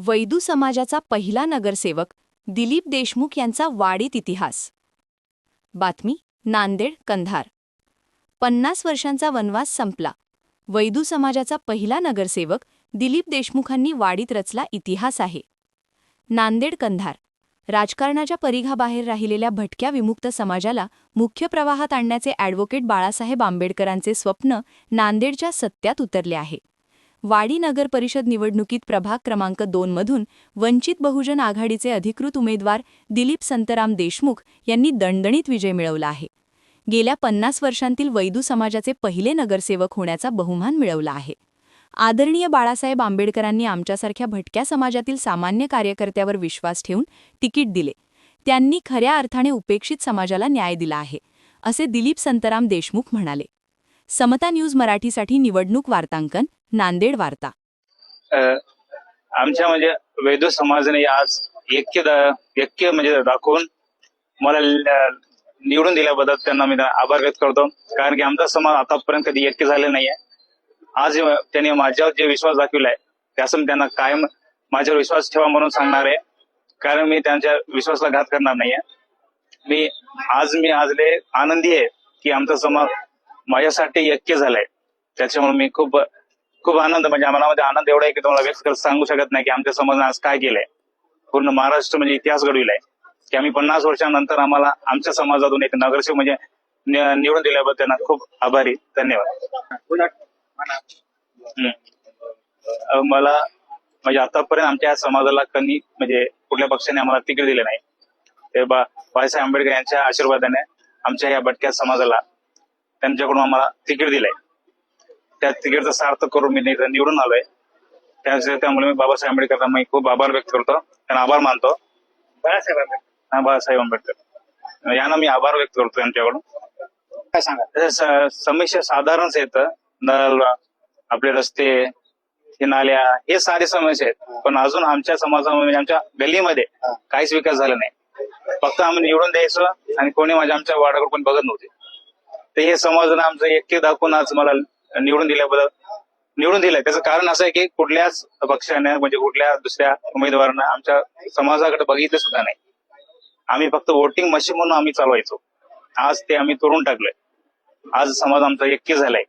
वैदू समाजाचा पहिला नगरसेवक दिलीप देशमुख यांचा वाडीत इतिहास. बातमी नांदेड कंधार. 50 वर्षांचा वनवास संपला. वैदू समाजाचा पहिला नगरसेवक दिलीप देशमुखांनी वाडीत रचला इतिहास आहे. नांदेड कंधार. राजकारणाच्या परिघाबाहेर राहिलेल्या भटक्या विमुक्त समाजाला मुख्य प्रवाहात आणण्याचे ॲडव्होकेट बाळासाहेब आंबेडकरांचे स्वप्न नांदेडच्या सत्यात उतरले आहे. वाडी नगर परिषद निवडणुकीत प्रभाग क्रमांक 2 मधून वंचित बहुजन आघाडीचे अधिकृत उमेदवार दिलीप संतराम देशमुख यांनी दणदणीत विजय मिळवला आहे. गेल्या 50 वर्षांतील वैदू समाजाचे पहिले नगरसेवक होण्याचा बहुमान मिळवला आहे. आदरणीय बाळासाहेब आंबेडकरांनी आमच्यासारख्या भटक्या समाजातील सामान्य कार्यकर्त्यावर विश्वास ठेवून तिकीट दिले. त्यांनी खऱ्या अर्थाने उपेक्षित समाजाला न्याय दिला आहे, असे दिलीप संतराम देशमुख म्हणाले. समता न्यूज मराठीसाठी निवडणूक वार्तांकन नांदेड वार्ता. आमच्या म्हणजे वैदू समाजाने आज ऐक्य म्हणजे दाखवून मला निवडून दिल्याबद्दल त्यांना मी आभार व्यक्त करतो. कारण की आमचा समाज आतापर्यंत कधी ऐक्य झाले नाहीये. आज त्यांनी माझ्यावर जे विश्वास दाखविलाय त्यासम त्यांना कायम माझ्यावर विश्वास ठेवा म्हणून सांगणार आहे. कारण मी त्यांच्या विश्वासाला घात करणार नाहीये. मी आजले आनंदी आहे की आमचा समाज माझ्यासाठी ऐक्य झालाय. त्याच्यामुळे मी खूप आनंद म्हणजे मनामध्ये आनंद एवढा आहे की तुम्हाला व्यक्त सांगू शकत नाही की आमच्या समाजाने आज काय केलंय. पूर्ण महाराष्ट्र म्हणजे इतिहास घडविलाय की आम्ही 50 वर्षांनंतर आम्हाला आमच्या समाजातून एक नगरसेवक म्हणजे निवडून दिल्याबद्दल त्यांना खूप आभारी. धन्यवाद. मला म्हणजे आतापर्यंत आमच्या समाजाला कधी म्हणजे कुठल्या पक्षाने आम्हाला तिकीट दिले नाही. ते बाळासाहेब आंबेडकर यांच्या आशीर्वादाने आमच्या या भटक्या समाजाला त्यांच्याकडून आम्हाला तिकीट दिलंय. त्या तिकीटचा सार्थ करून मी निवडून आलोय. त्यामुळे मी बाबासाहेब आंबेडकरांना मी खूप आभार व्यक्त करतो, त्यांना आभार मानतो. बाळासाहेब आंबेडकर यांना मी आभार व्यक्त करतो यांच्याकडून. काय सांगा समस्या साधारणच येतं. नळ, आपले रस्ते, हे नाल्या, हे सारे समस्या आहेत. पण अजून आमच्या समाजामध्ये म्हणजे आमच्या गल्लीमध्ये काहीच विकास झाला नाही. फक्त आम्ही निवडून द्यायचं आणि कोणी आमच्या वार्डाकडे पण बघत नव्हते. तर हे समाजाने आमचं ऐक्य दाखवून आज मला निवडून दिलंय. त्याचं कारण असं आहे की कुठल्याच पक्षाने म्हणजे कुठल्या दुसऱ्या उमेदवारांना आमच्या समाजाकडे बघितलं सुद्धा नाही. आम्ही फक्त वोटिंग मशीन म्हणून आम्ही चालवायचो. आज ते आम्ही तोडून टाकलोय. आज समाज आमचा ऐक्य झालाय.